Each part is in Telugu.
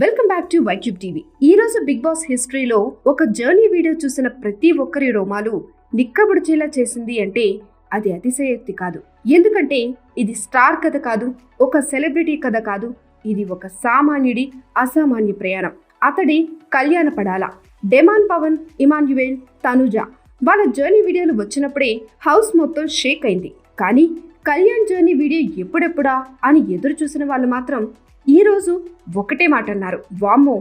Welcome back to V Cube TV. ఈ రోజు బిగ్ బాస్ హిస్టరీలో ఒక జర్నీ వీడియో చూసిన ప్రతి ఒక్కరి రోమాలు నిక్కబుడిచేలా చేసింది అంటే అది అతిశయోక్తి కాదు. ఎందుకంటే ఇది స్టార్ కథ కాదు, ఒక సెలబ్రిటీ కథ కాదు, ఇది ఒక సామాన్యుడి అసామాన్య ప్రయాణం. అతడి కళ్యాణ పడాల. డెమాన్ పవన్, ఇమాన్యువేల్, తనుజ వాళ్ళ జర్నీ వీడియోలు వచ్చినప్పుడే హౌస్ మొత్తం షేక్ అయింది. కానీ కళ్యాణ్ జర్నీ వీడియో ఎప్పుడెప్పుడా అని ఎదురు చూసిన వాళ్ళు మాత్రం ఈ రోజు ఒకటే మాట అన్నారు, వామ్మో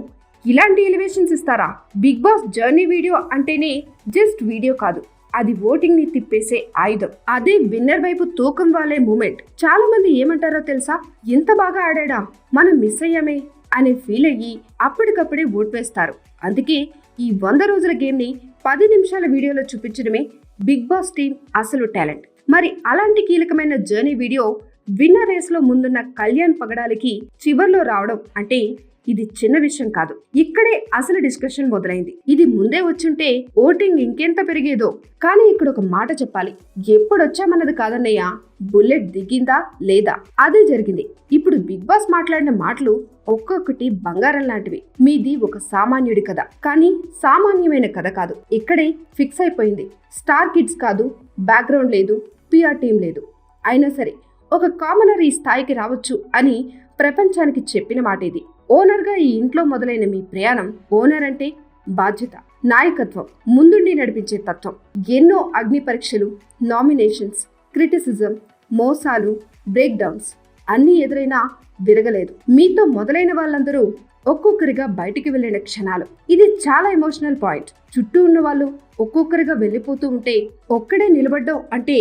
ఇలాంటి ఎలివేషన్స్ ఇస్తారా? బిగ్ బాస్ జర్నీ వీడియో అంటేనే జస్ట్ వీడియో కాదు, అది ఓటింగ్ ని తిప్పేసే ఆయుధం. అదే విన్నర్ వైపు తూకం వాలే మూమెంట్. చాలా మంది ఏమంటారో తెలుసా, ఎంత బాగా ఆడాడా, మనం మిస్ అయ్యామే అనే ఫీల్ అయ్యి అప్పటికప్పుడే ఓట్ వేస్తారు. అందుకే ఈ 100 రోజుల గేమ్ ని 10 నిమిషాల వీడియోలో చూపించడమే బిగ్ బాస్ టీం అసలు టాలెంట్. మరి అలాంటి కీలకమైన జర్నీ వీడియో విన్నర్ రేస్ లో ముందున్న కళ్యాణ్ పగడాలకి చివర్లో రావడం అంటే ఇది చిన్న విషయం కాదు. ఇక్కడే అసలు డిస్కషన్ మొదలైంది. ఇది ముందే వచ్చుంటే ఓటింగ్ ఇంకెంత పెరిగేదో. కానీ ఇక్కడ ఒక మాట చెప్పాలి, ఎప్పుడొచ్చామన్నది కాదన్నయ్య, బుల్లెట్ దిగిందా లేదా అదే జరిగింది. ఇప్పుడు బిగ్ బాస్ మాట్లాడిన మాటలు ఒక్కొక్కటి బంగారం లాంటివి. మీది ఒక సామాన్యుడి కథ, కానీ సామాన్యమైన కథ కాదు. ఇక్కడే ఫిక్స్ అయిపోయింది. స్టార్ కిడ్స్ కాదు, బ్యాక్గ్రౌండ్ లేదు, పిఆర్ టీం లేదు. అయినా సరే ఒక కామనర్ ఈ స్థాయికి రావచ్చు అని ప్రపంచానికి చెప్పిన మాట ఇది. ఓనర్గా ఈ ఇంట్లో మొదలైన మీ ప్రయాణం, ఓనర్ అంటే బాధ్యత, నాయకత్వం, ముందుండి నడిపించే తత్వం. ఎన్నో అగ్ని పరీక్షలు, నామినేషన్స్, క్రిటిసిజం, మోసాలు, బ్రేక్ డౌన్స్ అన్నీ ఎదురైనా విరగలేదు. మీతో మొదలైన వాళ్ళందరూ ఒక్కొక్కరిగా బయటికి వెళ్ళిన క్షణాలు. ఇది చాలా ఎమోషనల్ పాయింట్. చుట్టూ ఉన్న వాళ్ళు ఒక్కొక్కరిగా వెళ్ళిపోతూ ఉంటే ఒక్కడే నిలబడ్డం అంటే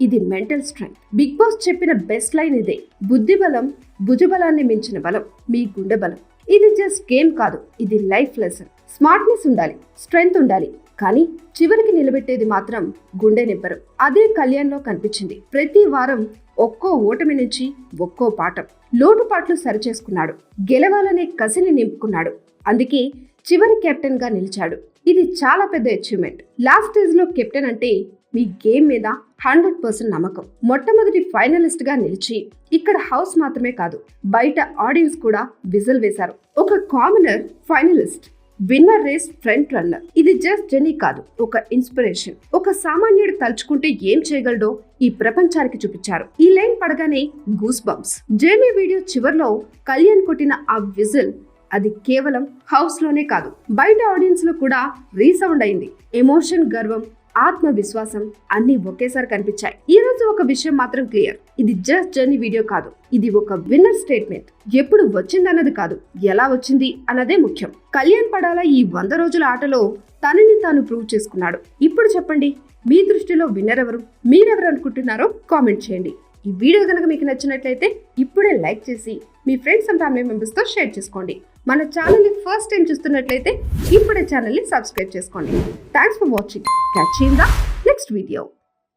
ఇది మెంటల్ స్ట్రెంగ్త్. బిగ్ బాస్ చెప్పిన బెస్ట్ లైన్ ఇదే, బుద్ధి బలం భుజబలాన్ని మించిన బలం మీ గుండె బలం. ఇది జస్ట్ గేమ్ కాదు, ఇది లైఫ్ లెసన్. స్మార్ట్నెస్ ఉండాలి, స్ట్రెంగ్త్ ఉండాలి, కానీ చివరికి నిలబెట్టేది మాత్రం గుండె నిబ్బరం. అదే కళ్యాణ్లో కనిపించింది. ప్రతి వారం ఒక్కో ఓటమి నుంచి ఒక్కో పాఠం, లోటుపాట్లు సరిచేసుకున్నాడు, గెలవాలనే కసిని నింపుకున్నాడు. అందుకే చివరి కెప్టెన్ గా నిలిచాడు. ఇది చాలా పెద్ద అచీవ్మెంట్. లాస్ట్ స్టేజ్ లో కెప్టెన్ అంటే మీ గేమ్ మీద 100% నమ్మకం. మొట్టమొదటి ఫైనలిస్ట్ గా నిలిచి ఇక్కడ హౌస్ మాత్రమే కాదు, బయట ఆడియన్స్ కూడా విజిల్ వేశారు. ఒక commoner finalist, winner race front runner. ఇది జస్ట్ జర్నీ కాదు, ఒక ఇన్స్పిరేషన్. ఒక సామాన్యుడు తలుచుకుంటే ఏం చేయగలడో ఈ ప్రపంచానికి చూపించారు. ఈ లైన్ పడగానే గూస్ బంప్స్. జర్నీ వీడియో చివర్లో కళ్యాణ్ కొట్టిన ఆ విజిల్, అది కేవలం హౌస్ లోనే కాదు, బయట ఆడియన్స్ లో కూడా రీసౌండ్ అయింది. ఎమోషన్, గర్వం, ఆత్మవిశ్వాసం అన్ని ఒకేసారి కనిపించాయి. ఈ రోజు ఒక విషయం మాత్రం క్లియర్, ఇది జస్ట్ జర్నీ వీడియో కాదు, ఇది ఒక విన్నర్ స్టేట్మెంట్. ఎప్పుడు వచ్చిందన్నది కాదు, ఎలా వచ్చింది అన్నదే ముఖ్యం. కళ్యాణ్ పడాల ఈ 100 రోజుల ఆటలో తనని తాను ప్రూవ్ చేసుకున్నాడు. ఇప్పుడు చెప్పండి, మీ దృష్టిలో విన్నర్ ఎవరు? మీరెవరు అనుకుంటున్నారో కామెంట్ చేయండి. ఈ వీడియో కనుక మీకు నచ్చినట్లయితే ఇప్పుడే లైక్ చేసి మీ ఫ్రెండ్స్ అండ్ ఫ్యామిలీ మెంబర్స్ తో షేర్ చేసుకోండి. మన ఛానల్ ని ఫస్ట్ టైం చూస్తున్నట్లయితే ఇప్పుడే ఛానల్ ని సబ్స్క్రైబ్ చేసుకోండి. Thanks for watching. Catch you in the next video.